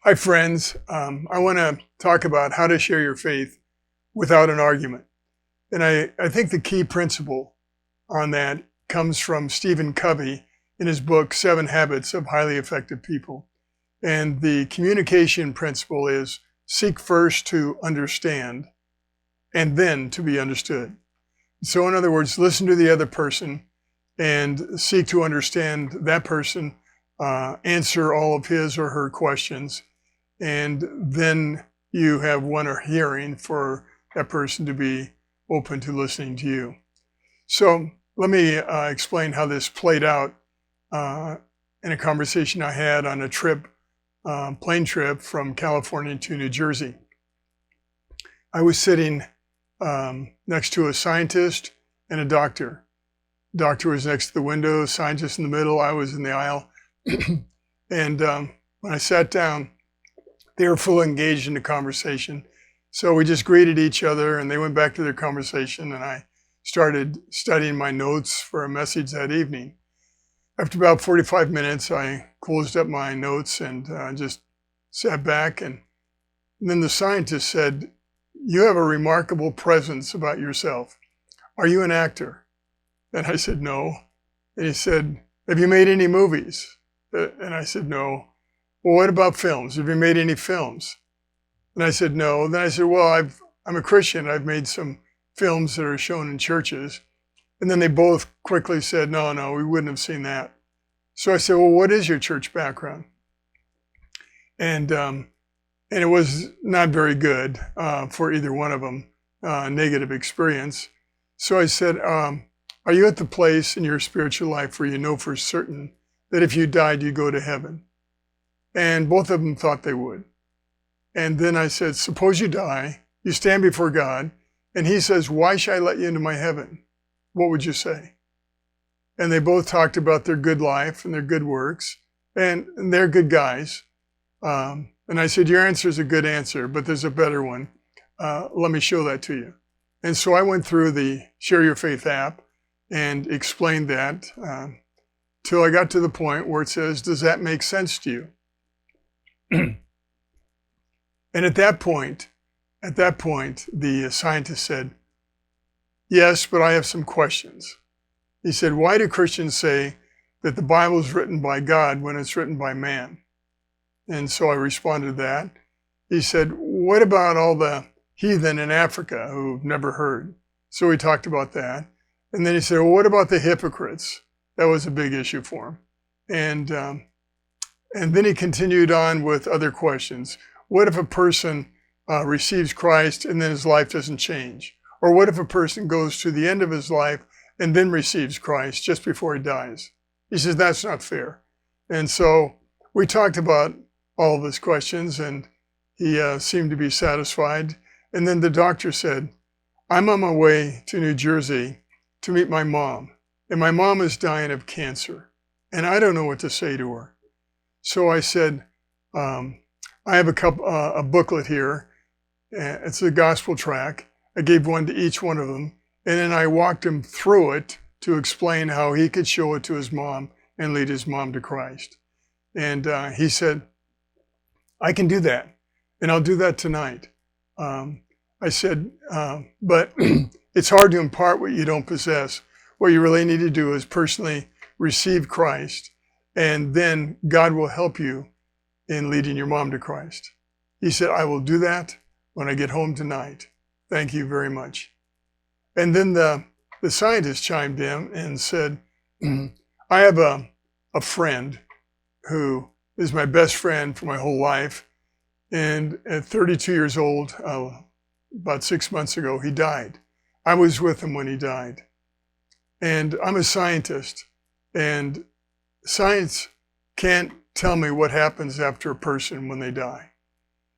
Hi, friends. I want to talk about how to share your faith without an argument. And I think the key principle on that comes from Stephen Covey in his book, 7 Habits of Highly Effective People. And the communication principle is seek first to understand and then to be understood. So in other words, listen to the other person and seek to understand that person, answer all of his or her questions, and then you have one or hearing for that person to be open to listening to you. So let me explain how this played out in a conversation I had on a trip, plane trip from California to New Jersey. I was sitting next to a scientist and a doctor. The doctor was next to the window, scientist in the middle, I was in the aisle. And when I sat down, they were fully engaged in the conversation. So we just greeted each other and they went back to their conversation, and I started studying my notes for a message that evening. After about 45 minutes, I closed up my notes and just sat back. And then the scientist said, "You have a remarkable presence about yourself. Are you an actor?" And I said, "No." And he said, "Have you made any movies?" And I said, "No." "Well, what about films? Have you made any films?" And I said, "No." Then I said, "Well, I'm a Christian. I've made some films that are shown in churches." And then they both quickly said, no, we wouldn't have seen that. So I said, "Well, what is your church background?" And it was not very good for either one of them, negative experience. So I said, "Are you at the place in your spiritual life where you know for certain that if you died, you go to heaven?" And both of them thought they would. And then I said, "Suppose you die, you stand before God, and he says, 'Why should I let you into my heaven?' What would you say?" And they both talked about their good life and their good works, and they're good guys. And I said, "Your answer is a good answer, but there's a better one. Let me show that to you." And so I went through the Share Your Faith app and explained that till I got to the point where it says, "Does that make sense to you?" And at that point, the scientist said, "Yes, but I have some questions." He said, "Why do Christians say that the Bible is written by God when it's written by man?" And so I responded to that. He said, "What about all the heathen in Africa who've never heard?" So we talked about that. And then he said, "Well, what about the hypocrites?" That was a big issue for him. And then he continued on with other questions. What if a person receives Christ and then his life doesn't change? Or what if a person goes to the end of his life and then receives Christ just before he dies? He says, that's not fair. And so we talked about all of his questions, and he seemed to be satisfied. And then the doctor said, "I'm on my way to New Jersey to meet my mom, and my mom is dying of cancer, and I don't know what to say to her." So I said, "I have a booklet here. It's a gospel tract. I gave one to each one of them, and then I walked him through it to explain how he could show it to his mom and lead his mom to Christ." And he said, "I can do that, and I'll do that tonight." I said, "But it's hard to impart what you don't possess. What you really need to do is personally receive Christ, and then God will help you in leading your mom to Christ." He said, "I will do that when I get home tonight. Thank you very much." And then the scientist chimed in and said, "I have a friend who is my best friend for my whole life. And at 32 years old, about 6 months ago, he died. I was with him when he died. And I'm a scientist, and science can't tell me what happens after a person when they die."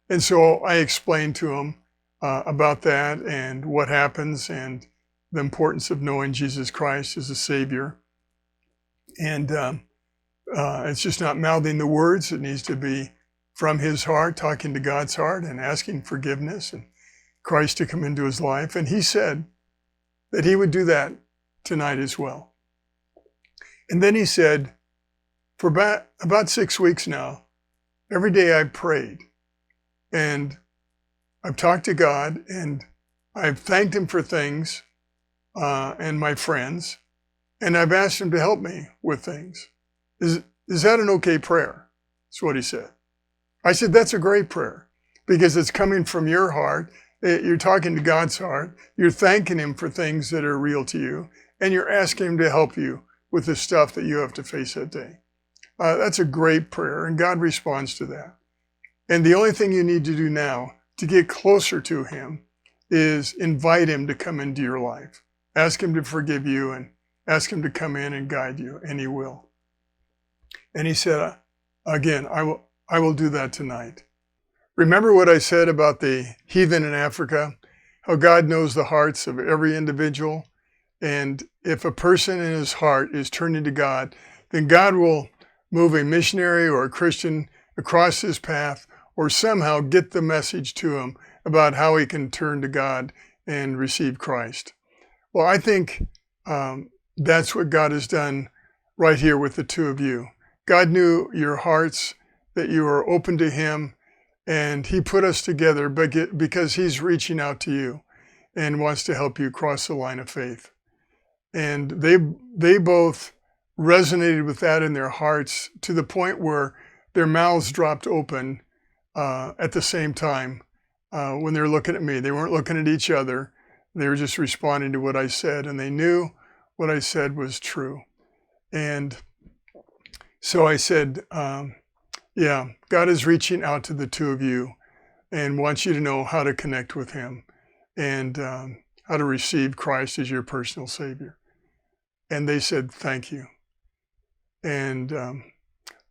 And so I explained to him about that and what happens and the importance of knowing Jesus Christ as a Savior. And it's just not mouthing the words. It needs to be from his heart, talking to God's heart and asking forgiveness and Christ to come into his life. And he said that he would do that tonight as well. And then he said, for about 6 weeks now, Every day I've prayed and I've talked to God and I've thanked him for things and my friends, and I've asked him to help me with things. Is that an okay prayer? That's what he said. I said, that's a great prayer because it's coming from your heart. You're talking to God's heart. You're thanking him for things that are real to you, and you're asking him to help you with the stuff that you have to face that day. That's a great prayer, and God responds to that. And the only thing you need to do now to get closer to him is invite him to come into your life. Ask him to forgive you and ask him to come in and guide you, and he will. And he said, again, I will do that tonight. Remember what I said about the heathen in Africa, how God knows the hearts of every individual. And if a person in his heart is turning to God, then God will move a missionary or a Christian across his path or somehow get the message to him about how he can turn to God and receive Christ. Well, I think that's what God has done right here with the two of you. God knew your hearts, that you are open to him, and he put us together because he's reaching out to you and wants to help you cross the line of faith. And they both resonated with that in their hearts to the point where their mouths dropped open at the same time when they were looking at me. They weren't looking at each other. They were just responding to what I said, and they knew what I said was true. And so I said, yeah, God is reaching out to the two of you and wants you to know how to connect with him and how to receive Christ as your personal Savior. And they said, thank you. And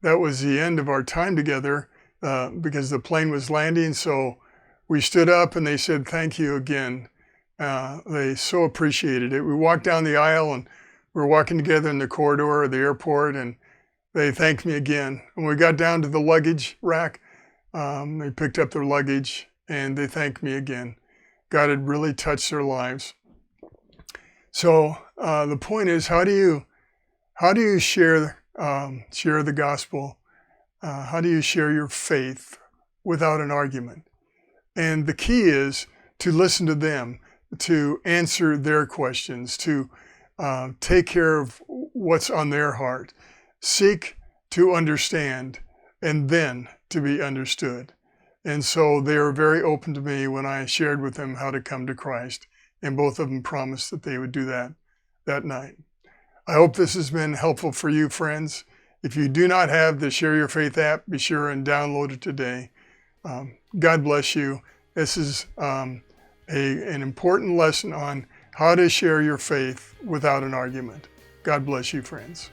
that was the end of our time together because the plane was landing. So we stood up and they said, thank you again. They so appreciated it. We walked down the aisle and we were walking together in the corridor of the airport, and they thanked me again. When we got down to the luggage rack, they picked up their luggage and they thanked me again. God had really touched their lives. So the point is, how do you share the gospel? How do you share your faith without an argument? And the key is to listen to them, to answer their questions, to take care of what's on their heart. Seek to understand and then to be understood. And so they were very open to me when I shared with them how to come to Christ. And both of them promised that they would do that night. I hope this has been helpful for you, friends. If you do not have the Share Your Faith app, be sure and download it today. God bless you. This is an important lesson on how to share your faith without an argument. God bless you, friends.